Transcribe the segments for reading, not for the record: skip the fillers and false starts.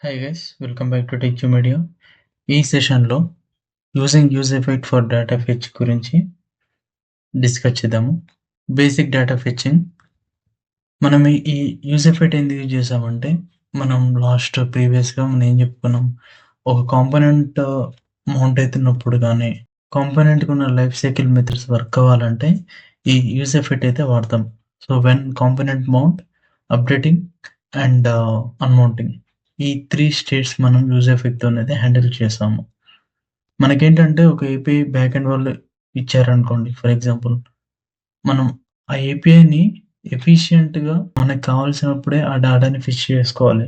Hi guys welcome back to tech media. ఈ సెషన్లో using use effect for data fetch గురించి discuss చేద్దాము. Basic data fetching. మనం ఈ యూజ్ ఎఫెక్ట్ ఎందుకు యూజ్ చేసామంటే మనం ప్రీవియస్గా మనం ఏం చెప్పుకున్నాం, ఒక కాంపోనెంట్ మౌంట్ అవుతున్నప్పుడు కానీ కాంపోనెంట్కి ఉన్న లైఫ్ సైకిల్ మెథడ్స్ వర్క్ అవ్వాలంటే ఈ యూజ్ ఎఫెక్ట్ అయితే వాడతాం. So when component mount, updating and unmounting, ఈ 3 స్టేట్స్ మనం యూజ్ ఎఫెక్ట్‌తో అనేది హ్యాండిల్ చేసాము. మనకేంటంటే ఒక ఏపీఐ బ్యాక్ ఎండ్ వాళ్ళు ఇచ్చారనుకోండి. ఫర్ ఎగ్జాంపుల్ మనం ఆ ఏపీఐని ఎఫిషియంట్‌గా మనకు కావాల్సినప్పుడే ఆ డేటాని ఫిష్ చేసుకోవాలి.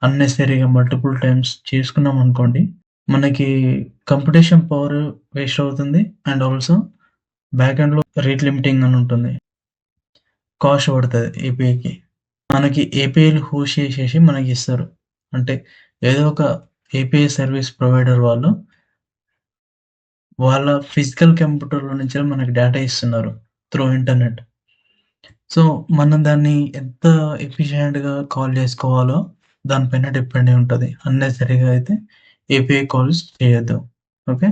అన్నెసెసరీగా మల్టిపుల్ టైమ్స్ చేసుకున్నామనుకోండి, మనకి కంప్యూటేషన్ పవర్ వేస్ట్ అవుతుంది. అండ్ ఆల్సో బ్యాక్ ఎండ్‌లో రేట్ లిమిటింగ్ అని ఉంటుంది. కాస్ట్ పడతది ఏపీఐకి. మనకి ఏపీఐలు హోస్ట్ చేసేసి మనకిస్తారు. అంటే ఏదో ఒక ఏపీఐ సర్వీస్ ప్రొవైడర్ వాళ్ళు వాళ్ళ ఫిజికల్ కంప్యూటర్‌లో నుంచే మనకి డేటా ఇస్తున్నారు త్రూ ఇంటర్నెట్. సో, మనం దాన్ని ఎంత ఎఫిషియంట్‌గా కాల్ చేసుకోవాలో దాని పైన డిపెండ్ అయి ఉంటది. అన్నెసెసరీగా అయితే ఏపీఐ కాల్స్ చేయొద్దు. ఓకే.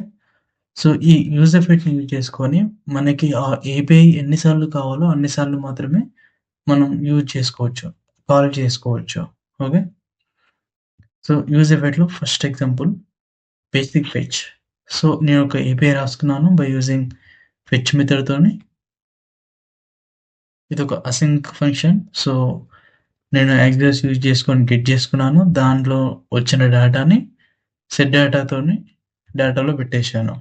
సో, ఈ యూజ్ ఎఫెక్ట్‌ని యూజ్ చేసుకొని మనకి ఆ ఏపీఐ ఎన్ని సార్లు కావాలో అన్ని సార్లు మాత్రమే మనం యూజ్ చేసుకోవచ్చు. కాల్ చేసుకోవచ్చు. ఓకే. సో, యూజ్ ఎఫెక్ట్‌లో first example basic fetch. So, నేను ఒక ఏపీఐ రాసుకున్నాను బై యూజింగ్ ఫెచ్ మెథడ్‌తోని. ఇదొక అసింక్ ఫంక్షన్. సో, నేను యాక్సెస్ యూజ్ చేసుకొని గెట్ చేసుకున్నాను. దాంట్లో వచ్చిన డేటాని సెట్ డేటాతోని డేటాలో పెట్టేశాను.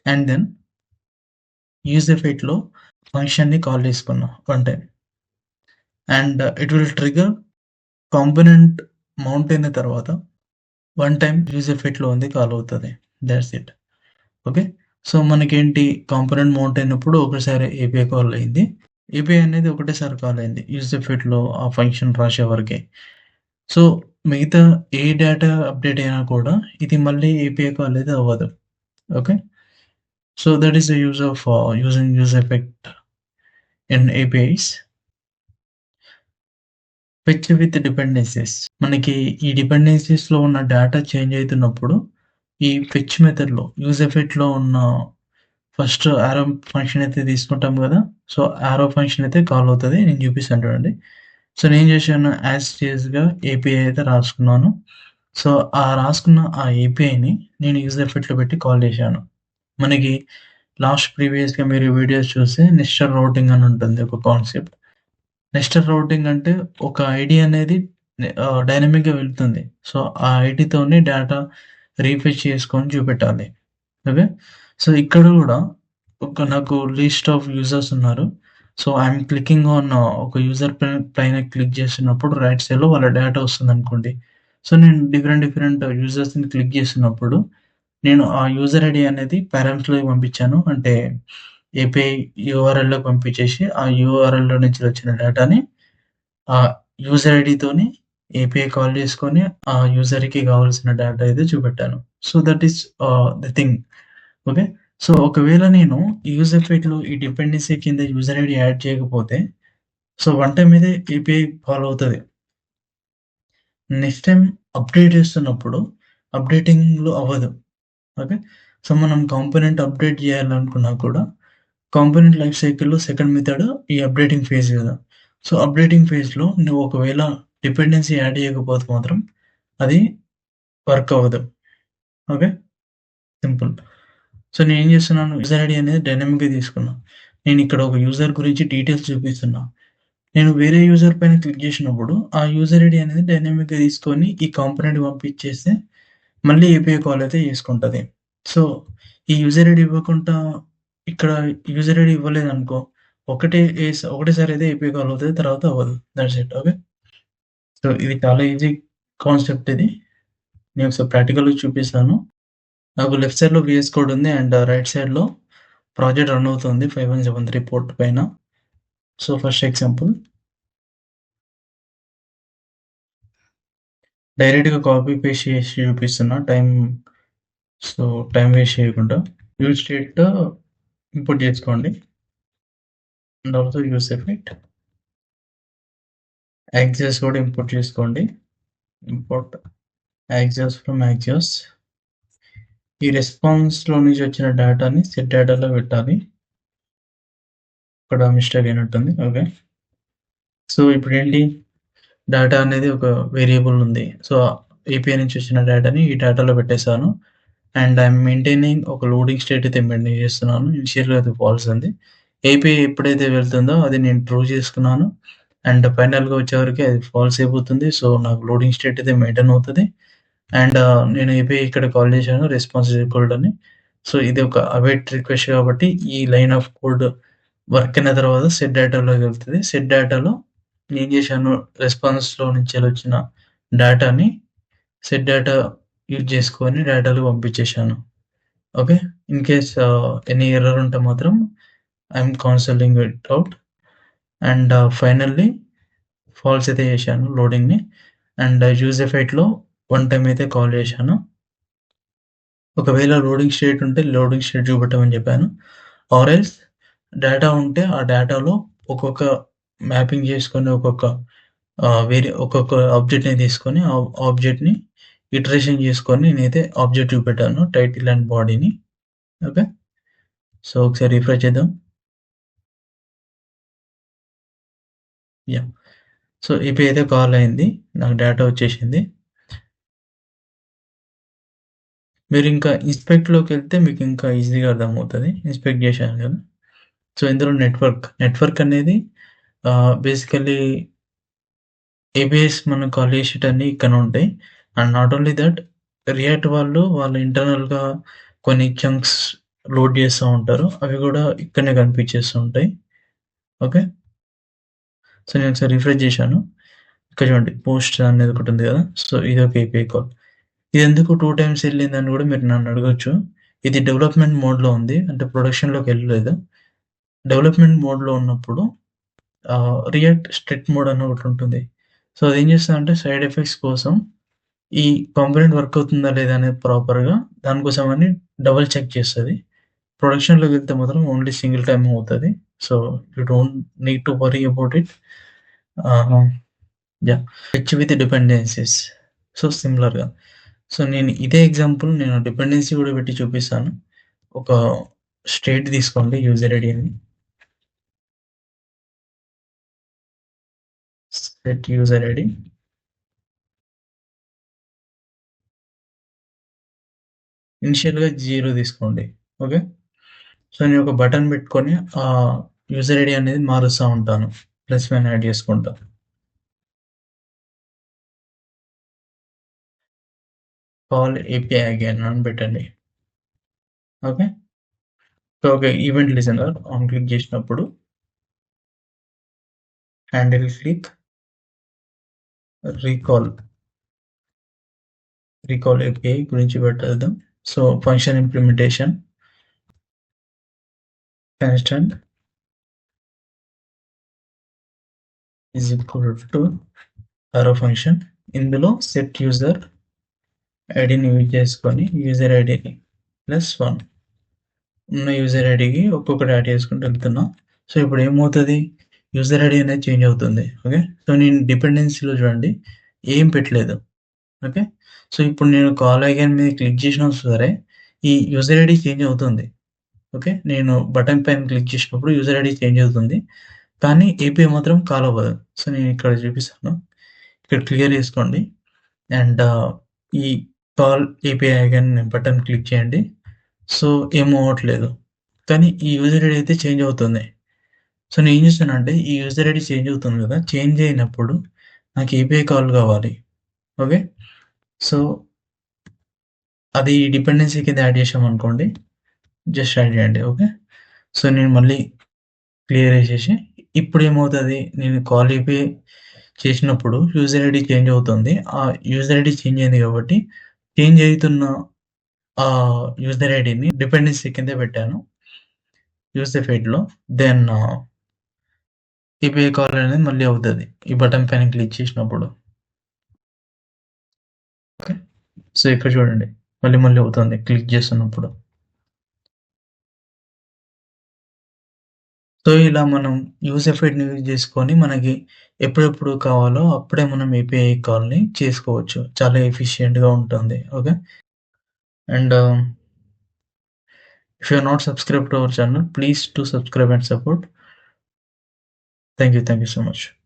అండ్ దెన్ యూజ్ ఎఫెక్ట్‌లో ఫంక్షన్‌ని కాల్ చేసుకున్నా one time. And it will trigger component mount అయిన తర్వాత వన్ టైమ్ యూజ్ ఎఫెక్ట్‌లో ఉంది కాల్ అవుతది. Thoughts it. ఓకే. సో, మనకేంటి కాంపోనెంట్ మౌంట్ అయినప్పుడు ఒకసారి ఏపీఐ కాల్ అయింది. ఏపీఐ అనేది ఒకటేసారి కాల్ అయింది. యూజ్ ఎఫెక్ట్‌లో ఆ ఫంక్షన్ రాసే వరకే. సో, మిగతా ఏ డేటా అప్డేట్ అయినా కూడా ఇది మళ్ళీ ఏపీఐ కాల్ అయితే అవ్వదు. Okay. So, that is the use of using use effect in APIs. Fetch with dependencies. మనకి ఈ డిపెండెన్సీస్‌లో ఉన్న డేటా చేంజ్ అయితున్నప్పుడు ఈ ఫెచ్ మెథడ్‌లో యూజ్ ఎఫెక్ట్‌లో ఉన్న ఫస్ట్ యారో ఫంక్షన్ అయితే తీసుకుంటాం గదా! సో, యారో ఫంక్షన్ అయితే కాల్ అవుతది. నేను చూపిస్తాను చూడండి. సో, నేను చేశాను యాజ్ టీజ్‌గా ఏపీఐ అయితే రాసుకున్నాను. సో, ఆ రాసుకున్న ఆ ఏపీఐని నేను యూజ్ ఎఫెక్ట్‌లో పెట్టి కాల్ చేశాను. మనకి ప్రీవియస్‌గా మీరు వీడియోస్ చూస్తే నెస్టెడ్ రౌటింగ్ అని ఉంటుంది ఒక కాన్సెప్ట్. నెస్టెడ్ రౌటింగ్ అంటే ఒక ఐడీ అనేది డైనమిక్‌గా వెళ్తుంది. సో, ఆ ఐడీతోని డేటా రీఫెచ్ చేసుకొని చూపెట్టాలి. ఓకే. సో, ఇక్కడ గూడా నాకు లిస్ట్ ఆఫ్ యూజర్స్ ఉన్నారు. సో, ఐయామ్ క్లికింగ్ ఆన్ ఒక యూజర్ పైన క్లిక్ చేస్తున్నప్పుడు రైట్ సైడ్‌లో వాళ్ళ డేటా వస్తుందనుకోండి. సో, నేను డిఫరెంట్ యూజర్స్‌ని క్లిక్ చేస్తున్నప్పుడు నేను ఆ యూజర్ ఐడీ అనేది పారామ్స్‌లోకి పంపించాను. అంటే ఏపీఐ యూఆర్ఎల్‌లోకి పంపించేసి ఆ యూఆర్ఎల్‌లో నుంచి వచ్చిన డేటాని ఆ యూజర్ ఐడీతోని ఏపీఐ కాల్ చేసుకొని ఆ యూజర్‌కి కావాల్సిన డేటా అయితే చూపెట్టాను. So, that is the thing. Okay. So, ఒకవేళ నేను యూజ్ ఎఫెక్ట్‌లో ఈ డిపెండెన్సీ కింద యూజర్ ఐడీ యాడ్ చేయకపోతే, సో, వన్ టైమ్ అయితే ఏపీఐ కాల్ అవుతది. నెక్స్ట్ టైమ్ అప్డేట్ చేస్తున్నప్పుడు అప్డేటింగ్‌లో అవ్వదు. ఓకే. సో, మనం కాంపోనెంట్ అప్డేట్ చేయాలనుకున్నా కూడా కాంపోనెంట్ లైఫ్ సైకిల్‌లో సెకండ్ మెథడ్ ఈ అప్డేటింగ్ ఫేజ్ గదా! సో, అప్డేటింగ్ ఫేజ్‌లో నువ్వు ఒకవేళ డిపెండెన్సీ యాడ్ చేయకపోతే మాత్రం అది వర్క్ అవ్వదు. ఓకే. సింపుల్. సో, నేనేం చేస్తున్నాను యూజర్ ఐడీ అనేది డైనమిక్‌గా తీసుకున్నా. నేనిక్కడ ఒక యూజర్ గురించి డీటెయిల్స్ చూపిస్తున్నా. నేను వేరే యూజర్ పైన క్లిక్ చేసినప్పుడు ఆ యూజర్ ఐడీ అనేది డైనమిక్‌గా తీసుకొని ఈ కాంపోనెంట్‌కి పంపించేస్తే మళ్ళీ ఏపీఐ కాల్ అయితే చేసుకుంటది. సో, ఈ యూజర్ ఐడీ ఇవ్వకుండా ఇక్కడ యూజర్ ఐడీ ఇవ్వలేదనుకో, ఒకటేసారి అయితే ఏపీఐ కాల్ అవుతది. తర్వాత అవ్వదు. Thoughts it. ఓకే. సో, ఇది చాలా ఈజీ కాన్సెప్ట్ ఇది. నేను ఒకసారి ప్రాక్టికల్‌గా చూపిస్తాను. నాకు లెఫ్ట్ సైడ్‌లో వీఎస్ కోడ్ ఉంది. అండ్ రైట్ సైడ్‌లో ప్రాజెక్ట్ రన్ అవుతుంది 5173 పోర్ట్ పైన. సో, ఫస్ట్ ఎగ్జాంపుల్ డైరెక్ట్‌గా కాపీ పేస్ట్ చేసి చూపిస్తున్నా. సో, టైమ్ వేస్ట్ చేయకుండా. యూజ్ స్టేట్ ఇంపోర్ట్ చేసుకోండి. And also use effect. Axios కూడా ఇంపోర్ట్ చేసుకోండి. Import axios from axios. ఈ రెస్పాన్స్‌లో నుంచి వచ్చిన డేటాని సెట్ డేటాలో పెట్టాలి. ఇక్కడ మిస్టేక్ అయినట్టుంది. ఓకే. సో, ఇప్పుడేంటి డేటా అనేది ఒక వేరియబుల్ ఉంది. సో, ఏపీఐ నుంచి వచ్చిన డేటాని ఈ డేటాలో పెట్టేసాను. అండ్ ఐయామ్ మెయింటైనింగ్ ఒక లోడింగ్ స్టేట్ అయితే మెయింటైన్ చేస్తున్నాను. ఇనిషియల్‌గా అది ఫాల్స్ ఉంది. ఏపీఐ ఎప్పుడైతే వెళ్తుందో అది నేను ట్రూ చేసుకున్నాను. అండ్ ఫైనల్‌గా వచ్చేవరకి అది ఫాల్స్ అయిపోతుంది. సో, నాకు లోడింగ్ స్టేట్ అయితే మెయింటైన్ అవుతది. అండ్ నేను ఏపీఐ ఇక్కడ కాల్ చేశాను రెస్పాన్స్ ఈక్వల్ టు అని. సో, ఇది ఒక అవైట్ రిక్వెస్ట్ కాబట్టి ఈ లైన్ ఆఫ్ కోడ్ వర్క్ అయిన తర్వాత సెట్ డేటాలోకి వెళ్తది. సెట్ డేటాలో నేనేం చేశాను రెస్పాన్స్‌లో నుంచెళ్ళొచ్చిన డేటాని సెట్ డేటా యూజ్ చేసుకొని డేటాలో పంపించేశాను. Okay. In case any error ఉంటే మాత్రం I'm consoling it out. And finally false అయితే చేశాను లోడింగ్‌ని. అండ్ యూజెఫైట్‌లో వన్ టైమ్ అయితే కాల్ చేశాను. ఒకవేళ లోడింగ్ స్టేట్ ఉంటే లోడింగ్ స్టేట్ చూపెట్టమని చెప్పాను. ఆర్ ఎల్స్ డేటా ఉంటే ఆ డేటాలో ఒక్కొక్క మ్యాపింగ్ చేసుకొని ఒక్కొక్క ఆబ్జెక్ట్‌ని తీసుకొని ఆ ఆబ్జెక్ట్‌ని ఇటరేషన్ చేసుకొని నేనైతే ఆబ్జెక్ట్ చూపెట్టాను టైటిల్ అండ్ బాడీని. ఓకే. సో, ఒకసారి రిఫ్రెష్ చేద్దాం. యాహ్! సో, ఏపీఐ అయితే కాల్ అయింది. నాకు డేటా వచ్చేసింది. మీరింకా ఇన్స్‌పెక్ట్‌లోకెళ్తే మీకింకా ఈజీగా అర్థమవుతది. ఇన్స్‌పెక్ట్ చేశాను కదా! సో, ఇందులో నెట్వర్క్ అనేది బేసికల్లీ ఏబీఎస్ మనం కాల్ చేసేటన్నీ ఇక్కడనే ఉంటాయి. And not only that react వాళ్ళు ఇంటర్నల్‌గా కొన్ని చంక్స్ లోడ్ చేస్తా ఉంటారు. అవి గూడా ఇక్కడనే కనిపించేస్తూ ఉంటాయి. ఓకే. సో, నేను ఒకసారి రిఫ్రెష్ చేశాను. ఇక్కడ చూడండి పోస్ట్ అనేది ఒకటుంది గదా! సో, ఇదొక ఏపీఐ కాల్. ఇదెందుకు 2 టైమ్స్ ఎళ్ళిందని గూడా మీరు నన్నడగొచ్చు. ఇది డెవలప్‌మెంట్ మోడ్‌లో ఉంది. అంటే ప్రొడక్షన్‌లోకెళ్ళలేదు. డెవలప్‌మెంట్ మోడ్‌లో ఉన్నప్పుడు రియాక్ట్ స్ట్రిక్ట్ మోడ్ అని ఒకటుంటుంది. సో, అదేం చేస్తదంటే సైడ్ ఎఫెక్ట్స్ కోసం ఈ కాంపోనెంట్ వర్క్ అవుతుందా లేదా అనేది ప్రాపర్‌గా దానికోసమని డబుల్ చెక్ చేస్తది. ప్రొడక్షన్‌లోకి వెళ్తే మాత్రం ఓన్లీ సింగిల్ టైమ్ అవుతది. So, you don't need to worry about it. Ah, yeah! Fetch with dependencies. So, సిమిలర్‌గా. సో, నేను ఇదే ఎగ్జాంపుల్ నేను డిపెండెన్సీ గూడా పెట్టి చూపిస్తాను. ఒక స్టేట్ తీసుకోండి యూజర్ ఐడీ అని. Set user ID. ఇనిషియల్‌గా 0 తీసుకోండి. ఓకే. సో, నేను ఒక బటన్ పెట్టుకొని యూజర్ ఐడీ అనేది మారుస్తా ఉంటాను. ప్లస్ వన్ యాడ్ చేసుకుంటా. కాల్ ఏపీఐ అగైన్ అని పెట్టండి. Okay. So, okay. Event listener on click చేసినప్పుడు handle click recall, recall API గురించి పెట్టేద్దాం. So, function implementation constant is equal to arrow function. ఇందులో సెట్ యూజర్ ఐడీని యూజ్ చేసుకొని యూజర్ ఐడీని +1 ఉన్న యూజర్ ఐడీకి ఒక్కొక్కటి యాడ్ చేసుకుంటూ వెళ్తున్నా. సో, ఇప్పుడు ఏమవుతది? యూజర్ ఐడీ అనేది చేంజ్ అవుతుంది. ఓకే. సో, నేను డిపెండెన్సీలో చూడండి ఏం పెట్టలేదు. ఓకే. సో, ఇప్పుడు నేను కాల్ అగైన్ మీద క్లిక్ చేసినా సరే ఈ యూజర్ ఐడీ చేంజ్ అవుతుంది. ఓకే. నేను బటన్ పైన క్లిక్ చేసినప్పుడు యూజర్ ఐడీ చేంజ్ అవుతుంది. కానీ ఏపీఐ మాత్రం కాల్ అవ్వదు. సో, నేను ఇక్కడ చూపిస్తాను. ఇక్కడ క్లియర్ చేసుకోండి. అండ్ ఈ call API again button click చేయండి. సో, ఏం అవ్వట్లేదు. కానీ ఈ యూజర్ ఐడీ అయితే చేంజ్ అవుతుంది. సో, నేనేం చేశానంటే ఈ యూజర్ ఐడీ చేంజ్ అవుతుంది గదా! చేంజ్ అయినప్పుడు నాకు ఏపీఐ కాల్ కావాలి. ఓకే. సో, అది డిపెండెన్సీ కింద యాడ్ చేశామనుకోండి. జస్ట్ యాడ్ చేయండి. ఓకే. సో, నేను మళ్ళీ క్లియర్ చేసేసి ఇప్పుడేమవుతది నేను కాల్ ఏపీఐ చేసినప్పుడు యూజర్ ఐడీ చేంజ్ అవుతుంది. ఆ యూజర్ ఐడీ చేంజ్ అయింది కాబట్టి చేంజ్ అయితున్న యూజర్ ఐడీని డిపెండెన్సీ కింద పెట్టాను. యూసెఫైడ్‌లో. దెన్ ఏపీఐ కాల్ అనేది మళ్ళీ అవుతది. ఈ బటన్ పైన క్లిక్ చేసినప్పుడు. ఓకే. సో, ఇక్కడ చూడండి. మళ్ళీ అవుతుంది క్లిక్ చేస్తున్నప్పుడు. సో, ఇలా మనం యూజ్ ఎఫెక్ట్‌ని యూజ్ చేసుకొని మనకి ఎప్పుడెప్పుడు కావాలో అప్పుడే మనం ఏపీఐ కాల్‌ని చేసుకోవచ్చు. చాలా ఎఫిషియంట్‌గా ఉంటుంది. Okay. And if you are not subscribed to our channel, please do subscribe and support. Thank you. Thank you so much.